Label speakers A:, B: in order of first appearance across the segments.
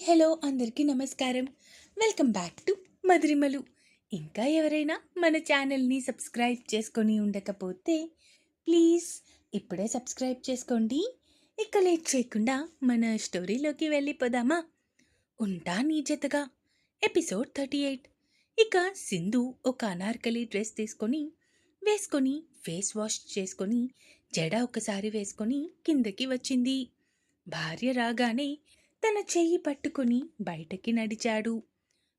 A: Hello అందరికీ నమస్కారం. Welcome back to Madhurimalu. ఇంకా ఎవరైనా మన ఛానల్ని సబ్స్క్రైబ్ చేసుకొని ఉండకపోతే ప్లీజ్ ఇప్పుడే సబ్స్క్రైబ్ చేసుకోండి. ఇక లేట్ చేయకుండా మన స్టోరీలోకి వెళ్ళిపోదామా? ఉంటా నీ జతగా ఎపిసోడ్ 38. ఇక సింధు ఒక అనార్కలి డ్రెస్ వేసుకొని ఫేస్ వాష్ చేసుకొని జడ ఒకసారి వేసుకొని కిందకి వచ్చింది. భార్య రాగానే తన చెయ్యి పట్టుకుని బయటకి నడిచాడు.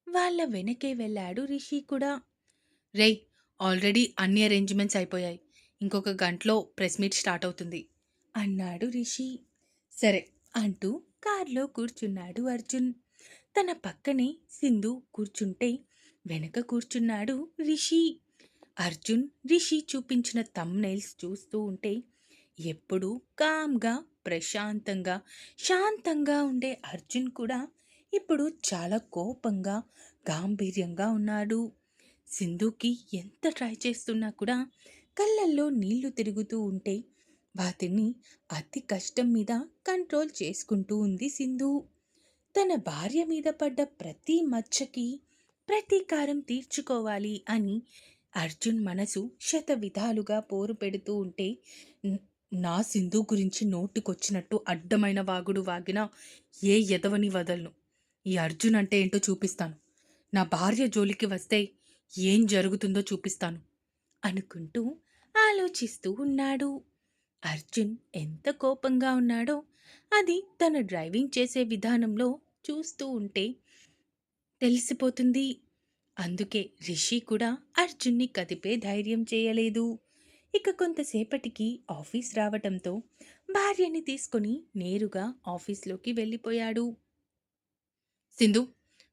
A: వాళ్ళ వెనకే వెళ్ళాడు రిషి కూడా. రేయ్, ఆల్రెడీ అన్ని అరేంజ్మెంట్స్ అయిపోయాయి. ఇంకొక గంటలో ప్రెస్ మీట్ స్టార్ట్ అవుతుంది అన్నాడు రిషి. సరే అంటూ కార్లో కూర్చున్నాడు అర్జున్. తన పక్కనే సింధు కూర్చుంటే వెనక కూర్చున్నాడు రిషి. అర్జున్ రిషి చూపించిన థంబ్నెయిల్స్ చూస్తూ ఉంటే ఎప్పుడూ కామ్గా ప్రశాంతంగా శాంతంగా ఉండే అర్జున్ కూడా ఇప్పుడు చాలా కోపంగా గాంభీర్యంగా ఉన్నాడు. సింధుకి ఎంత ట్రై చేస్తున్నా కూడా కళ్ళల్లో నీళ్లు తిరుగుతూ ఉంటే వాటిని అతి కష్టం మీద కంట్రోల్ చేసుకుంటూ ఉంది సింధు. తన భార్య మీద పడ్డ ప్రతి మచ్చకి ప్రతీకారం తీర్చుకోవాలి అని అర్జున్ మనసు శత విధాలుగా పోరు పెడుతూ ఉంటే నా సింధు గురించి నోటికొచ్చినట్టు అడ్డమైన వాగుడు వాగినా ఏ ఎదవని వదలను. ఈ అర్జున్ అంటే ఏంటో చూపిస్తాను. నా భార్య జోలికి వస్తే ఏం జరుగుతుందో చూపిస్తాను అనుకుంటూ ఆలోచిస్తూ ఉన్నాడు. అర్జున్ ఎంత కోపంగా ఉన్నాడో అది తన డ్రైవింగ్ చేసే విధానంలో చూస్తూ ఉంటే తెలిసిపోతుంది. అందుకే రిషి కూడా అర్జున్ని కదిపే ధైర్యం చేయలేదు. ఇక కొంతసేపటికి ఆఫీస్ రావటంతో భార్యని తీసుకుని నేరుగా ఆఫీస్లోకి వెళ్ళిపోయాడు. సింధు,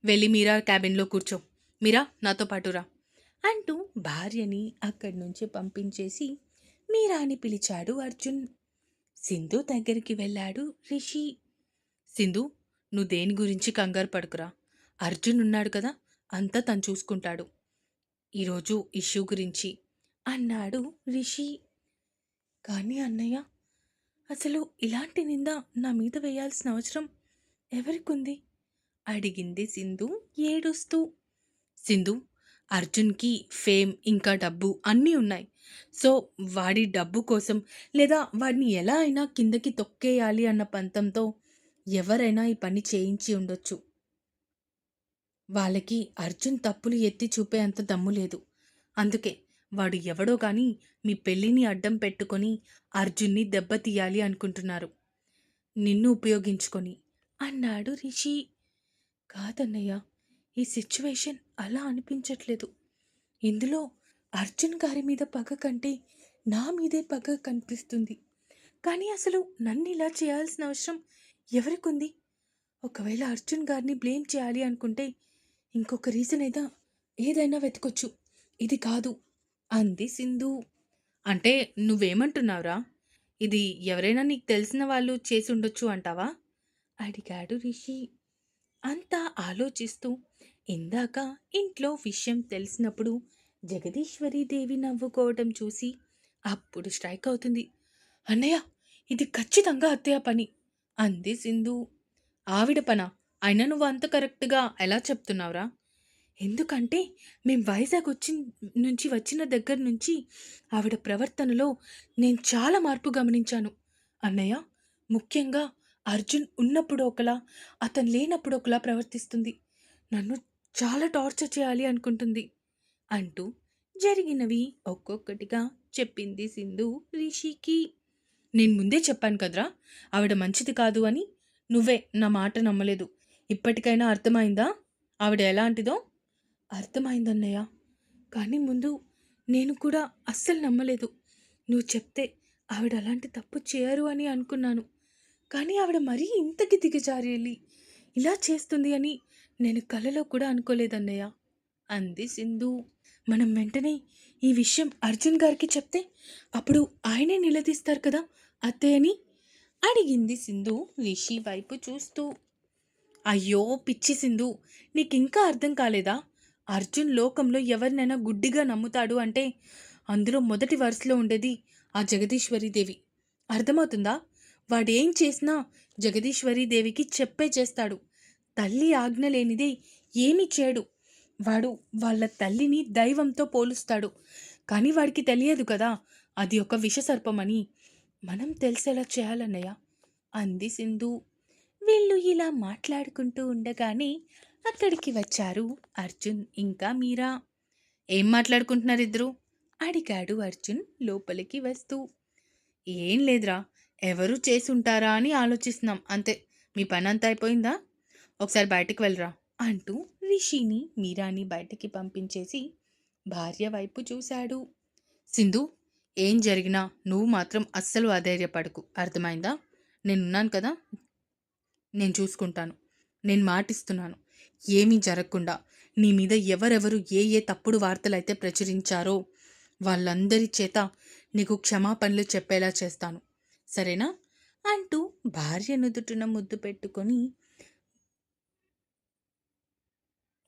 A: వెళ్ళి మీరా క్యాబిన్లో కూర్చో. మీరా నాతో పాటు రా అంటూ భార్యని అక్కడి నుంచి పంపించేసి మీరాని పిలిచాడు అర్జున్. సింధు దగ్గరికి వెళ్ళాడు రిషి. సింధు, నువ్వు దేని గురించి కంగారు పడుకురా. అర్జున్ ఉన్నాడు కదా, అంతా తను చూసుకుంటాడు ఈరోజు ఇష్యూ గురించి అన్నాడు రిషి. కానీ అన్నయ్య, అసలు ఇలాంటి నింద నా మీద వేయాల్సిన అవసరం ఎవరికుంది అడిగింది సింధు ఏడుస్తూ. సింధు, అర్జున్కి ఫేమ్ ఇంకా డబ్బు అన్నీ ఉన్నాయి. సో వాడి డబ్బు కోసం లేదా వాడిని ఎలా అయినా కిందకి తొక్కేయాలి అన్న పంతంతో ఎవరైనా ఈ పని చేయించి ఉండొచ్చు. వాళ్ళకి అర్జున్ తప్పులు ఎత్తి చూపే అంత దమ్ము లేదు. అందుకే వాడు ఎవడో గాని మీ పెళ్ళిని అడ్డం పెట్టుకొని అర్జున్ని దెబ్బతీయాలి అనుకుంటున్నారు, నిన్ను ఉపయోగించుకొని అన్నాడు రిషి. కాదన్నయ్య, ఈ సిచ్యువేషన్ అలా అనిపించట్లేదు. ఇందులో అర్జున్ గారి మీద పగ కంటే నా మీదే పగ కనిపిస్తుంది. కానీ అసలు నన్ను ఇలా చేయాల్సిన అవసరం ఎవరికుంది? ఒకవేళ అర్జున్ గారిని బ్లేమ్ చేయాలి అనుకుంటే ఇంకొక రీజన్ ఏదైనా వెతకొచ్చు, ఇది కాదు అంది సింధు. అంటే నువ్వేమంటున్నావురా? ఇది ఎవరైనా నీకు తెలిసిన వాళ్ళు చేసి ఉండొచ్చు అంటావా అడిగాడు రిషి. అంతా ఆలోచిస్తూ ఇందాక ఇంట్లో విషయం తెలిసినప్పుడు జగదీశ్వరీదేవి నవ్వుకోవటం చూసి అప్పుడు స్ట్రైక్ అవుతుంది. అన్నయ్య, ఇది ఖచ్చితంగా అత్తయ్య పని అంది సింధు. ఆవిడ పనా? అయినా నువ్వు అంత కరెక్ట్గా ఎలా చెప్తున్నావురా? ఎందుకంటే మేం వైజాగ్ నుంచి వచ్చిన దగ్గర నుంచి ఆవిడ ప్రవర్తనలో నేను చాలా మార్పు గమనించాను అన్నయ్య. ముఖ్యంగా అర్జున్ ఉన్నప్పుడు ఒకలా, అతను లేనప్పుడు ఒకలా ప్రవర్తిస్తుంది. నన్ను చాలా టార్చర్ చేయాలి అనుకుంటుంది అంటూ జరిగినవి ఒక్కొక్కటిగా చెప్పింది సింధు రిషికి. నేను ముందే చెప్పాను కదరా ఆవిడ మంచిది కాదు అని. నువ్వే నా మాట నమ్మలేదు. ఇప్పటికైనా అర్థమైందా ఆవిడ ఎలాంటిదో? అర్థమైందన్నయ్య, కానీ ముందు నేను కూడా అస్సలు నమ్మలేదు. నువ్వు చెప్తే ఆవిడ అలాంటి తప్పు చేయరు అని అనుకున్నాను. కానీ ఆవిడ మరీ ఇంతకి దిగజారి ఇలా చేస్తుంది అని నేను కలలో కూడా అనుకోలేదన్నయ్య అంది సింధు. మనం వెంటనే ఈ విషయం అర్జున్ గారికి చెప్తే అప్పుడు ఆయనే నిలదీస్తారు కదా అత్తయ్యని అడిగింది సింధు రిషి వైపు చూస్తూ. అయ్యో పిచ్చి సింధు, నీకింకా అర్థం కాలేదా? అర్జున్ లోకంలో ఎవరినైనా గుడ్డిగా నమ్ముతాడు అంటే అందులో మొదటి వరుసలో ఉండేది ఆ జగదీశ్వరీదేవి. అర్థమవుతుందా? వాడేం చేసినా జగదీశ్వరీదేవికి చెప్పే చేస్తాడు. తల్లి ఆజ్ఞ లేనిదే ఏమీ చేయడు. వాడు వాళ్ళ తల్లిని దైవంతో పోలుస్తాడు. కానీ వాడికి తెలియదు కదా! అది ఒక విషసర్పమని. మనం తెలిసేలా చేయాలన్నయ్య అంది సింధు. వీళ్ళు ఇలా మాట్లాడుకుంటూ ఉండగానే అక్కడికి వచ్చారు అర్జున్ ఇంకా మీరా. ఏం మాట్లాడుకుంటున్నారిద్దరూ? అడిగాడు అర్జున్ లోపలికి వస్తూ. ఏం లేదురా, ఎవరు చేసుంటారా అని ఆలోచిస్తున్నాం అంతే. మీ పనంతా అయిపోయిందా? ఒకసారి బయటికి వెళ్ళరా అంటూ రిషిని మీరాని బయటికి పంపించేసి భార్య వైపు చూశాడు. సింధు, ఏం జరిగినా నువ్వు మాత్రం అస్సలు అధైర్యపడకు, అర్థమైందా? నేనున్నాను కదా, నేను చూసుకుంటాను. నేను మాటిస్తున్నాను, ఏమీ జరగకుండా నీ మీద ఎవరెవరు ఏ ఏ తప్పుడు వార్తలైతే ప్రచురించారో వాళ్ళందరి చేత నీకు క్షమాపణలు చెప్పేలా చేస్తాను, సరేనా? అంటూ భార్య నుదుటిన ముద్దు పెట్టుకొని,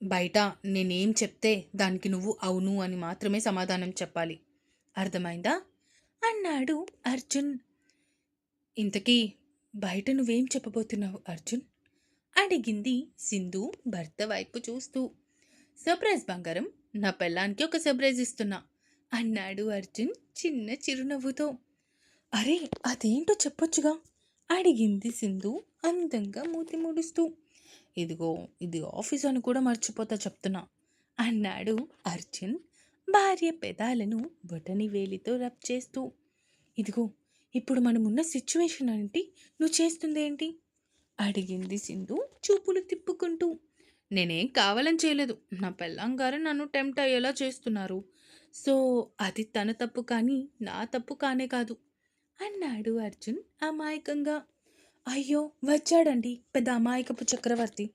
A: బయట నేనేం చెప్తే దానికి నువ్వు అవును అని మాత్రమే సమాధానం చెప్పాలి, అర్థమైందా? అన్నాడు అర్జున్. ఇంతకీ బయట నువ్వేం చెప్పబోతున్నావు అర్జున్? అడిగింది సింధు భర్త వైపు చూస్తూ. సర్ప్రైజ్ బంగారం, నా పెళ్ళానికి ఒక సర్ప్రైజ్ ఇస్తున్నా అన్నాడు అర్జున్ చిన్న చిరునవ్వుతో. అరే, అదేంటో చెప్పొచ్చుగా అడిగింది సింధు అందంగా మూతి ముడుస్తూ. ఇదిగో, ఇది ఆఫీస్ అని కూడా మర్చిపోతా చెప్తున్నా అన్నాడు అర్జున్ భార్య పెదాలను బొటని వేలితో రబ్ చేస్తూ. ఇదిగో, ఇప్పుడు మనమున్న సిచ్యువేషన్ ఏంటి, నువ్వు చేస్తుందేంటి అడిగింది సింధు చూపులు తిప్పుకుంటూ. నేనేం కావాలని చేయలేదు, నా పెళ్ళాంగారు నన్ను టెంప్ట్ అయ్యేలా చేస్తున్నారు. సో అది తన తప్పు కానీ నా తప్పు కానే కాదు అన్నాడు అర్జున్ అమాయకంగా. అయ్యో, వచ్చాడండి పెద్ద అమాయకపు చక్రవర్తి,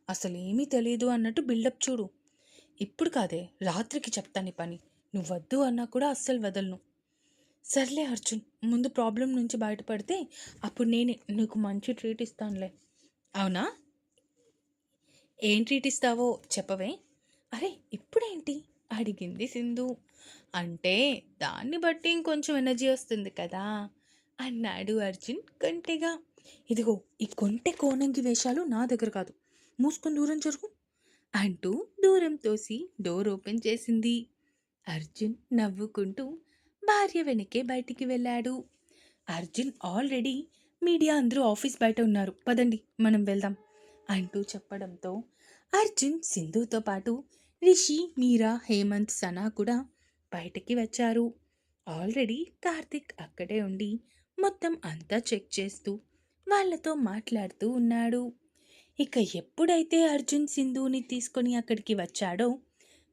A: అసలేమీ తెలియదు అన్నట్టు బిల్డప్ చూడు. ఇప్పుడు కాదే, రాత్రికి చెప్తాను ఈ పని, నువ్వు వద్దు అన్నా కూడా అస్సలు వదలను. సర్లే అర్జున్, ముందు ప్రాబ్లం నుంచి బయటపడితే అప్పుడు నేనే నీకు మంచి ట్రీట్ ఇస్తానులే. అవునా? ఏం ట్రీట్ ఇస్తావో చెప్పవే? అరే, ఇప్పుడేంటి అడిగింది సింధు. అంటే దాన్ని బట్టి ఇంకొంచెం ఎనర్జీ వస్తుంది కదా అన్నాడు అర్జున్ కొంటెగా. ఇదిగో, ఈ కొంటె కోనంగి వేషాలు నా దగ్గర కాదు, మూసుకొని దూరం జరుగు అంటూ దూరం తోసి డోర్ ఓపెన్ చేసింది. అర్జున్ నవ్వుకుంటూ భార్య వెనకే బయటికి వెళ్ళాడు. అర్జున్ ఆల్రెడీ మీడియా అందరూ ఆఫీస్ బయట ఉన్నారు, పదండి మనం వెళ్దాం అంటూ చెప్పడంతో అర్జున్ సింధుతో పాటు రిషి, మీరా, హేమంత్, సనా కూడా బయటికి వచ్చారు. ఆల్రెడీ కార్తిక్ అక్కడే ఉండి మొత్తం అంతా చెక్ చేస్తూ వాళ్ళతో మాట్లాడుతూ ఉన్నాడు. ఇక ఎప్పుడైతే అర్జున్ సింధుని తీసుకొని అక్కడికి వచ్చాడో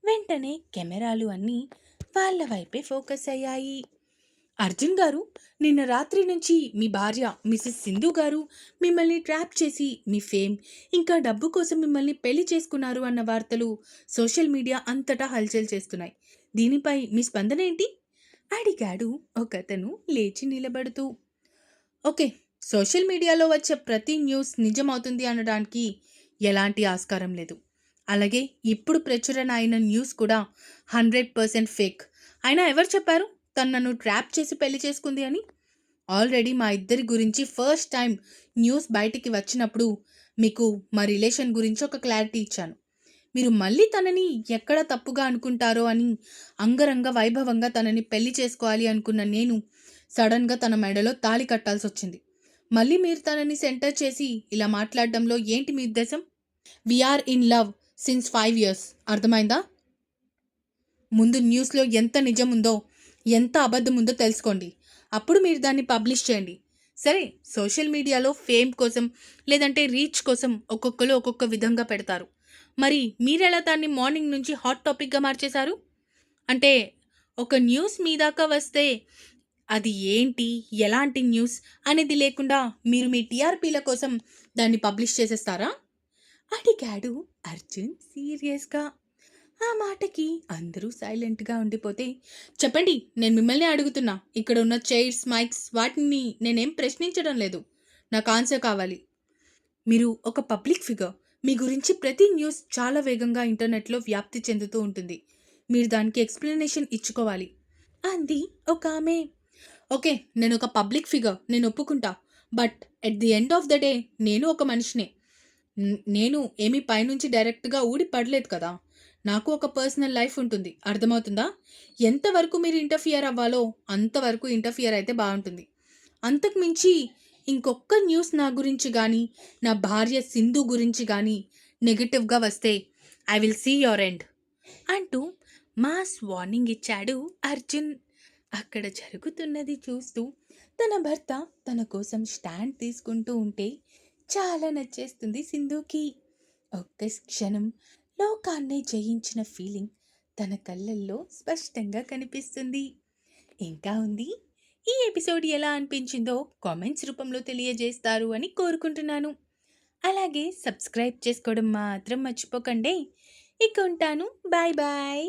A: వెంటనే కెమెరాలు అన్నీ వాళ్ళ వైపే ఫోకస్ అయ్యాయి. అర్జున్ గారు, నిన్న రాత్రి నుంచి మీ భార్య మిసెస్ సింధు గారు మిమ్మల్ని ట్రాప్ చేసి మీ ఫేమ్ ఇంకా డబ్బు కోసం మిమ్మల్ని పెళ్లి చేసుకున్నారు అన్న వార్తలు సోషల్ మీడియా అంతటా హల్చల్ చేస్తున్నాయి. దీనిపై మీ స్పందన ఏంటి అడిగాడు ఒకతను లేచి నిలబడుతూ. ఓకే, సోషల్ మీడియాలో వచ్చే ప్రతి న్యూస్ నిజమవుతుంది అనడానికి ఎలాంటి ఆస్కారం లేదు. అలాగే ఇప్పుడు ప్రచురణ అయిన న్యూస్ కూడా 100% ఫేక్. అయినా ఎవరు చెప్పారు తను నన్ను ట్రాప్ చేసి పెళ్లి చేసుకుంది అని? ఆల్రెడీ మా ఇద్దరి గురించి ఫస్ట్ టైం న్యూస్ బయటికి వచ్చినప్పుడు మీకు మా రిలేషన్ గురించి ఒక క్లారిటీ ఇచ్చాను. మీరు మళ్ళీ తనని ఎక్కడ తప్పుగా అనుకుంటారో అని అంగరంగ వైభవంగా తనని పెళ్లి చేసుకోవాలి అనుకున్న నేను సడన్గా తన మెడలో తాళి కట్టాల్సి వచ్చింది. మళ్ళీ మీరు తనని సెంటర్ చేసి ఇలా మాట్లాడడంలో ఏంటి మీ ఉద్దేశం? We are in love since 5 years, అర్థమైందా? ముందు న్యూస్లో ఎంత నిజం ఉందో ఎంత అబద్ధం ఉందో తెలుసుకోండి, అప్పుడు మీరు దాన్ని పబ్లిష్ చేయండి. సరే, సోషల్ మీడియాలో ఫేమ్ కోసం లేదంటే రీచ్ కోసం ఒక్కొక్కరు ఒక్కొక్క విధంగా పెడతారు. మరి మీరెలా దాన్ని మార్నింగ్ నుంచి హాట్ టాపిక్గా మార్చేశారు? అంటే ఒక న్యూస్ మీ దాకా వస్తే అది ఏంటి, ఎలాంటి న్యూస్ అనేది లేకుండా మీరు మీ టీఆర్పీల కోసం దాన్ని పబ్లిష్ చేసేస్తారా అడిగాడు అర్జున్ సీరియస్గా. ఆ మాటకి అందరూ సైలెంట్గా ఉండిపోతే, చెప్పండి, నేను మిమ్మల్ని అడుగుతున్నా, ఇక్కడ ఉన్న చైర్స్, మైక్స్ వాటిని నేనేం ప్రశ్నించడం లేదు, నాకు ఆన్సర్ కావాలి. మీరు ఒక పబ్లిక్ ఫిగర్, మీ గురించి ప్రతి న్యూస్ చాలా వేగంగా ఇంటర్నెట్లో వ్యాప్తి చెందుతూ ఉంటుంది, మీరు దానికి ఎక్స్ప్లెనేషన్ ఇచ్చుకోవాలి అంది ఒక ఆమె. ఓకే, నేను ఒక పబ్లిక్ ఫిగర్, నేను ఒప్పుకుంటా, but at the end of the day నేను ఒక మనిషినే. నేను ఏమి పైనుంచి డైరెక్ట్‌గా ఊడి పడలేదు కదా! నాకు ఒక పర్సనల్ లైఫ్ ఉంటుంది. అర్థమవుతుందా? ఎంతవరకు మీరు ఇంటర్ఫియర్ అవ్వాలో అంతవరకు ఇంటర్ఫియర్ అయితే బావుంటుంది. అంతకు మించి ఇంకొక్క న్యూస్ నా గురించి గానీ, నా భార్య సింధు గురించి గానీ నెగెటివ్‌గా వస్తే I will see your end అంటూ మాస్ వార్నింగ్ ఇచ్చాడు అర్జున్. అక్కడ జరుగుతున్నది చూస్తూ తన భర్త తన కోసం స్టాండ్ తీసుకుంటూ ఉంటే చాలా నచ్చేస్తుంది సింధుకి. ఒక్క క్షణం లోకాన్నే జయించిన ఫీలింగ్ తన కళ్ళల్లో స్పష్టంగా కనిపిస్తుంది. ఇంకా ఉంది. ఈ ఎపిసోడ్ ఎలా అనిపించిందో కామెంట్స్ రూపంలో తెలియజేస్తారు అని కోరుకుంటున్నాను. అలాగే సబ్స్క్రైబ్ చేసుకోవడం మాత్రం మర్చిపోకండి. ఇక ఉంటాను. Bye bye.